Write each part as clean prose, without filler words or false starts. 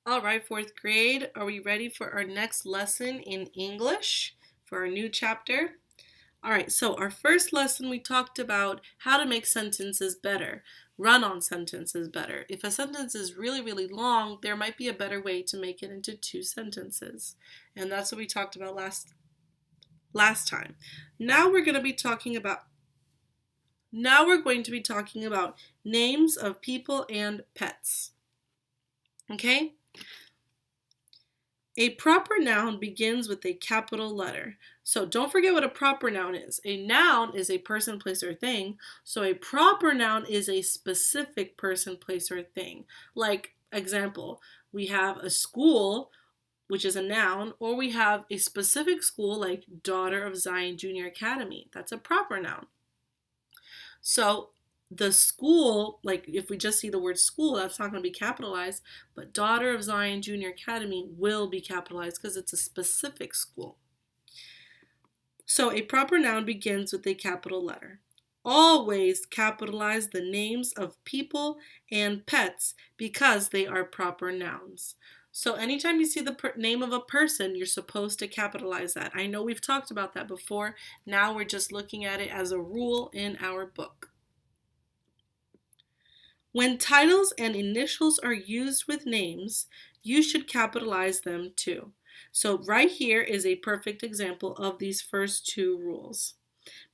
All right, fourth grade, are we ready for our next lesson in English for our new chapter? All right, so our first lesson we talked about how to make sentences better, run on sentences better. If a sentence is really, really long, there might be a better way to make it into two sentences. And that's what we talked about last time. Now we're going to be talking about names of people and pets. Okay? A proper noun begins with a capital letter. So don't forget what a proper noun is. A noun is a person, place, or thing. So a proper noun is a specific person, place, or thing. Like, example, we have a school, which is a noun, or we have a specific school like Daughter of Zion Junior Academy. That's a proper noun. So the school, like if we just see the word school, that's not going to be capitalized, but Daughter of Zion Junior Academy will be capitalized because it's a specific school. So a proper noun begins with a capital letter. Always capitalize the names of people and pets because they are proper nouns. So anytime you see the name of a person, you're supposed to capitalize that. I know we've talked about that before. Now we're just looking at it as a rule in our book. When titles and initials are used with names, you should capitalize them too. So right here is a perfect example of these first two rules.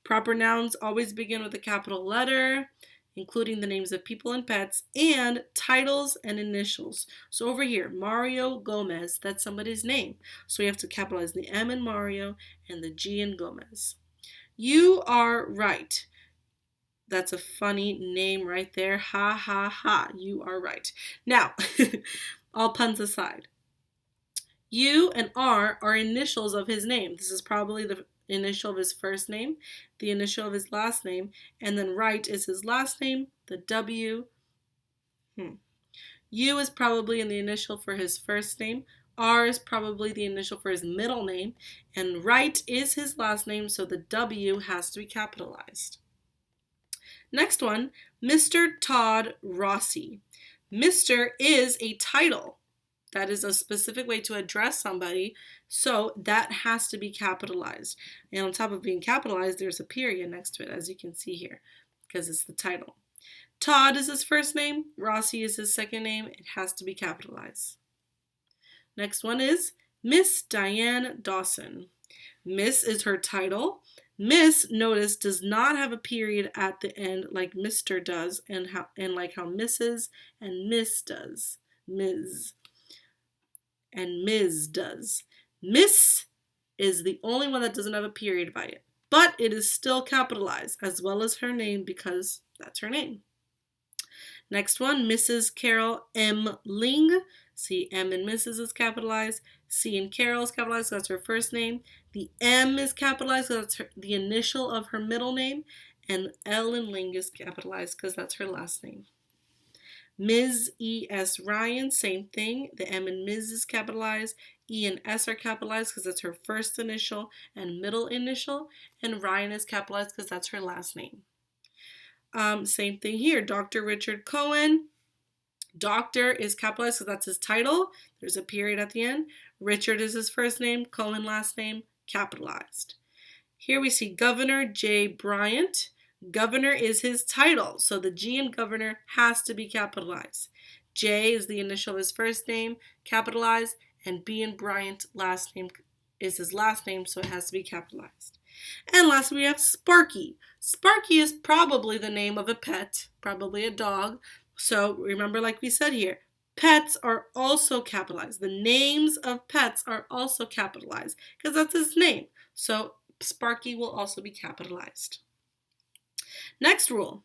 Proper nouns always begin with a capital letter, including the names of people and pets, and titles and initials. So over here, Mario Gomez, that's somebody's name. So we have to capitalize the M in Mario and the G in Gomez. You are right. That's a funny name right there. Ha ha ha. You are right. Now, all puns aside, U and R are initials of his name. This is probably the initial of his first name, the initial of his last name, and then right is his last name, the W. U is probably in the initial for his first name. R is probably the initial for his middle name, and right is his last name, so the W has to be capitalized. Next one, Mr. Todd Rossi. Mr. is a title. That is a specific way to address somebody, so that has to be capitalized. And on top of being capitalized, there's a period next to it, as you can see here, because it's the title. Todd is his first name. Rossi is his second name. It has to be capitalized. Next one is Miss Diane Dawson. Miss is her title. Miss, notice, does not have a period at the end like Mr. does, and like how Mrs. and Miss does. Ms. and Ms. does. Miss is the only one that doesn't have a period by it, but it is still capitalized as well as her name because that's her name. Next one, Mrs. Carol M. Ling. See, M in Mrs. is capitalized. C in Carol is capitalized, so that's her first name. The M is capitalized, so that's the initial of her middle name. And L in Ling is capitalized because that's her last name. Ms. E. S. Ryan, same thing. The M in Ms. is capitalized. E and S are capitalized because that's her first initial and middle initial. And Ryan is capitalized because that's her last name. Same thing here. Dr. Richard Cohen. Doctor is capitalized because that's his title. There's a period at the end. Richard is his first name. Cohen last name, capitalized. Here we see Governor J. Bryant. Governor is his title, so the G in governor has to be capitalized. J is the initial of his first name, capitalized, and B in Bryant last name is his last name, so it has to be capitalized. And lastly, we have Sparky. Sparky is probably the name of a pet, probably a dog. So remember, like we said here, pets are also capitalized. The names of pets are also capitalized because that's his name. So Sparky will also be capitalized. Next rule.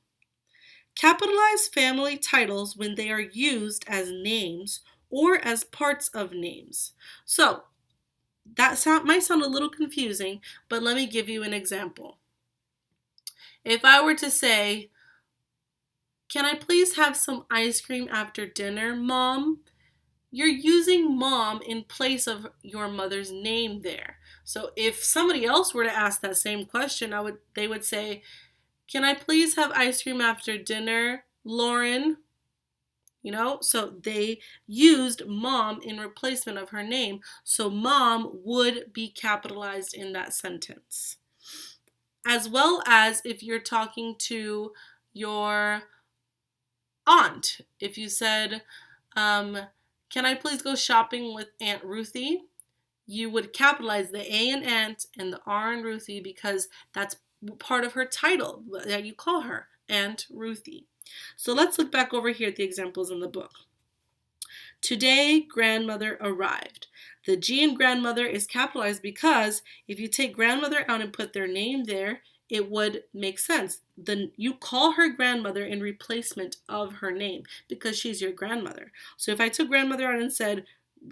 Capitalize family titles when they are used as names or as parts of names. So that might sound a little confusing, but let me give you an example. If I were to say, "Can I please have some ice cream after dinner, Mom?" You're using mom in place of your mother's name there. So if somebody else were to ask that same question, they would say, "Can I please have ice cream after dinner, Lauren?" So they used mom in replacement of her name. So mom would be capitalized in that sentence. As well as if you're talking to your aunt. If you said, can I please go shopping with Aunt Ruthie? You would capitalize the A in aunt and the R in Ruthie because that's part of her title that you call her, Aunt Ruthie. So let's look back over here at the examples in the book. Today, grandmother arrived. The G in grandmother is capitalized because if you take grandmother out and put their name there, it would make sense. Then you call her grandmother in replacement of her name because she's your grandmother. So if I took grandmother out and said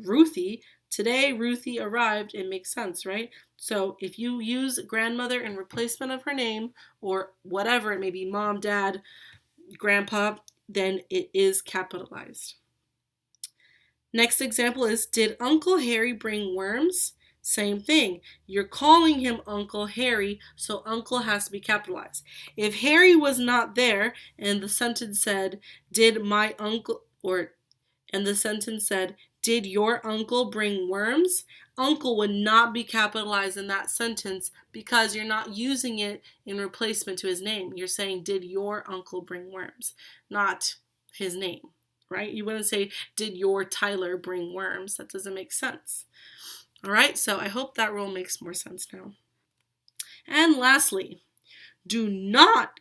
Ruthie, today Ruthie arrived, it makes sense, right? So if you use grandmother in replacement of her name or whatever, it may be mom, dad, grandpa, then it is capitalized. Next example is, did Uncle Harry bring worms? Same thing. You're calling him Uncle Harry, so uncle has to be capitalized. If Harry was not there and the sentence said, did my uncle, and the sentence said, did your uncle bring worms? Uncle would not be capitalized in that sentence because you're not using it in replacement to his name. You're saying, did your uncle bring worms? Not his name, right? You wouldn't say, did your Tyler bring worms? That doesn't make sense. All right, so I hope that rule makes more sense now. And lastly, do not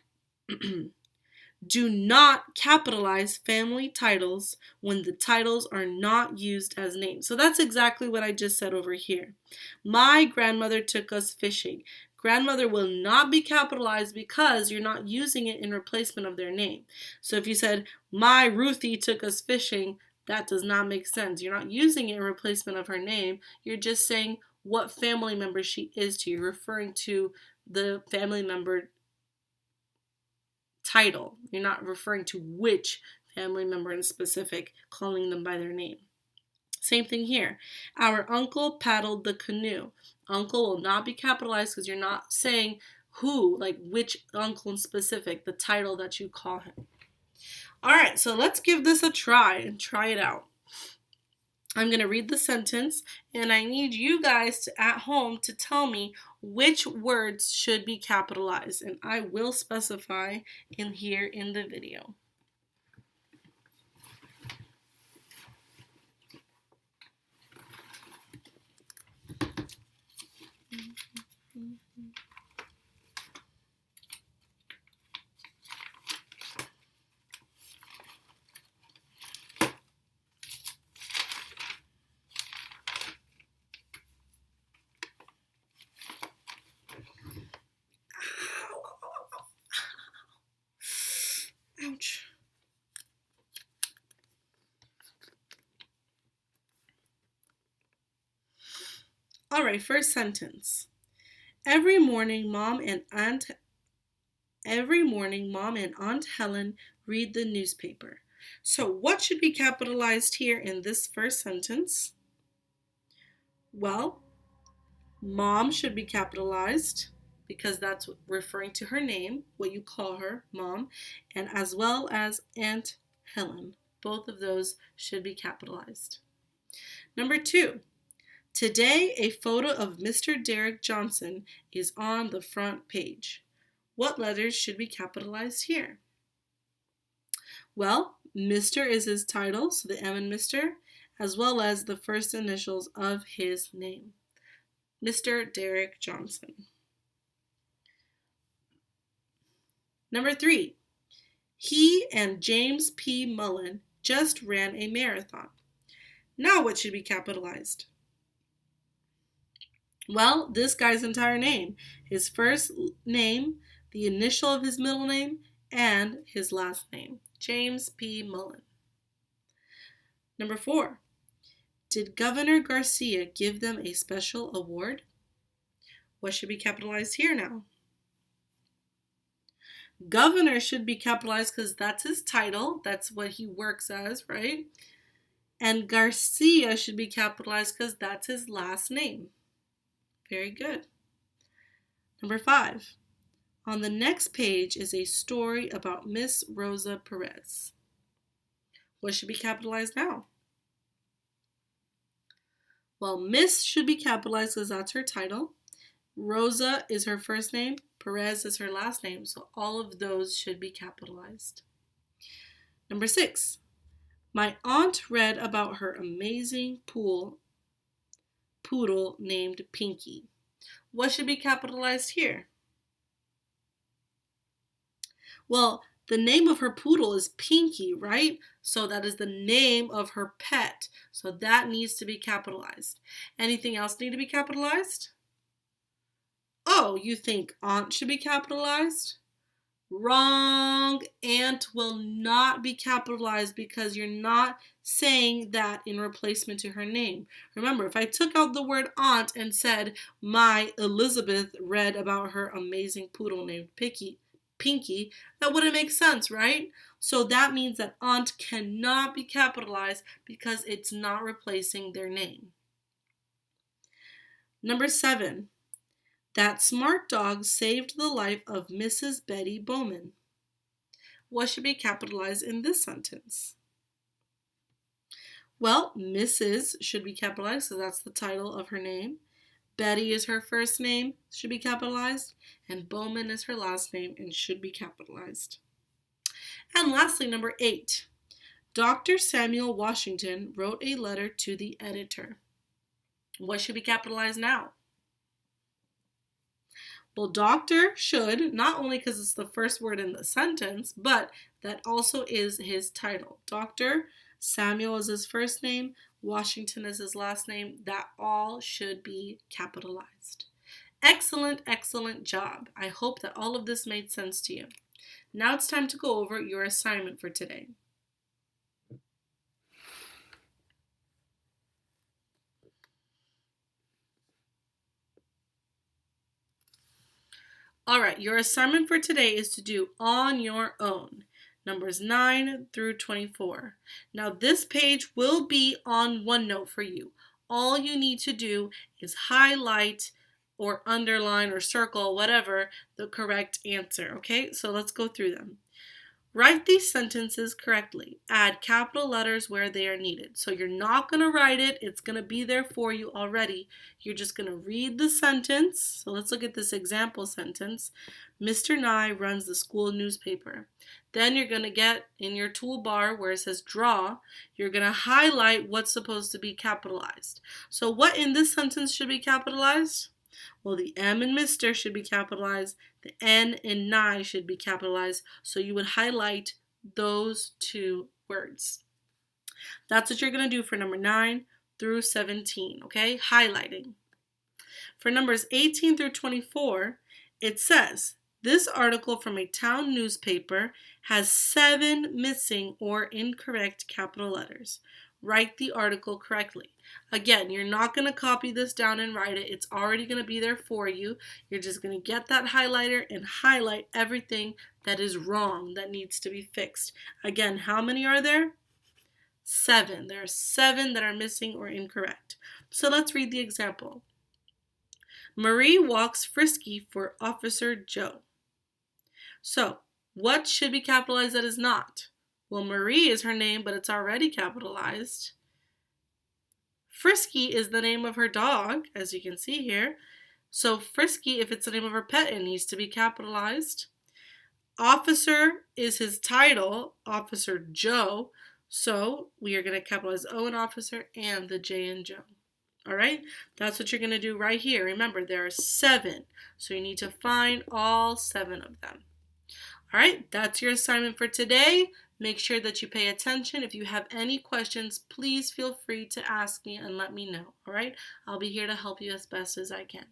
capitalize family titles when the titles are not used as names. So that's exactly what I just said over here. My grandmother took us fishing. Grandmother will not be capitalized because you're not using it in replacement of their name. So if you said, my Ruthie took us fishing, that does not make sense. You're not using it in replacement of her name. You're just saying what family member she is to you. You're referring to the family member title. You're not referring to which family member in specific, calling them by their name. Same thing here. Our uncle paddled the canoe. Uncle will not be capitalized because you're not saying who, like which uncle in specific, the title that you call him. All right, so let's give this a try and try it out. I'm going to read the sentence, and I need you guys at home to tell me which words should be capitalized, and I will specify in here in the video. Ouch. All right, first sentence. Every morning, Mom and Aunt Helen read the newspaper. So what should be capitalized here in this first sentence? Well, Mom should be capitalized because that's referring to her name, what you call her, Mom, and as well as Aunt Helen. Both of those should be capitalized. Number 2, today a photo of Mr. Derek Johnson is on the front page. What letters should be capitalized here? Well, Mr. is his title, so the M in Mr., as well as the first initials of his name, Mr. Derek Johnson. Number 3, he and James P. Mullen just ran a marathon. Now what should be capitalized? Well, this guy's entire name, his first name, the initial of his middle name, and his last name, James P. Mullen. Number 4, did Governor Garcia give them a special award? What should be capitalized here now? Governor should be capitalized because that's his title. That's what he works as, right? And Garcia should be capitalized because that's his last name. Very good. Number 5. On the next page is a story about Miss Rosa Perez. What should be capitalized now? Well, Miss should be capitalized because that's her title. Rosa is her first name. Perez is her last name. So all of those should be capitalized. Number 6. My aunt read about her amazing poodle named Pinky. What should be capitalized here? Well, the name of her poodle is Pinky, right? So that is the name of her pet. So that needs to be capitalized. Anything else need to be capitalized? Oh, you think aunt should be capitalized? Wrong. Aunt will not be capitalized because you're not saying that in replacement to her name. Remember, if I took out the word aunt and said, my Elizabeth read about her amazing poodle named Pinky, that wouldn't make sense, right? So that means that aunt cannot be capitalized because it's not replacing their name. Number 7. That smart dog saved the life of Mrs. Betty Bowman. What should be capitalized in this sentence? Well, Mrs. should be capitalized, so that's the title of her name. Betty is her first name, should be capitalized, and Bowman is her last name and should be capitalized. And lastly, number 8. Dr. Samuel Washington wrote a letter to the editor. What should be capitalized now? Well, doctor should, not only because it's the first word in the sentence, but that also is his title. Dr. Samuel is his first name, Washington is his last name. That all should be capitalized. Excellent, excellent job. I hope that all of this made sense to you. Now it's time to go over your assignment for today. All right, your assignment for today is to do on your own, numbers 9 through 24. Now, this page will be on OneNote for you. All you need to do is highlight or underline or circle, whatever, the correct answer, okay? So let's go through them. Write these sentences correctly. Add capital letters where they are needed. So you're not going to write it. It's going to be there for you already. You're just going to read the sentence. So let's look at this example sentence. Mr. Nye runs the school newspaper. Then you're going to get in your toolbar where it says draw. You're going to highlight what's supposed to be capitalized. So what in this sentence should be capitalized? Well, the M in Mr. should be capitalized. The N in Nye should be capitalized. So you would highlight those two words. That's what you're going to do for number 9 through 17, okay? Highlighting. For numbers 18 through 24, it says, this article from a town newspaper has 7 missing or incorrect capital letters. Write the article correctly. Again, you're not going to copy this down and write it. It's already going to be there for you. You're just going to get that highlighter and highlight everything that is wrong, that needs to be fixed. Again, how many are there? 7. There are 7 that are missing or incorrect. So let's read the example. Marie walks Frisky for Officer Joe. So, what should be capitalized that is not? Well, Marie is her name, but it's already capitalized. Frisky is the name of her dog, as you can see here. So Frisky, if it's the name of her pet, it needs to be capitalized. Officer is his title, Officer Joe. So we are going to capitalize O in officer and the J in Joe. All right, that's what you're going to do right here. Remember, there are 7, so you need to find all 7 of them. All right, that's your assignment for today. Make sure that you pay attention. If you have any questions, please feel free to ask me and let me know. All right, I'll be here to help you as best as I can.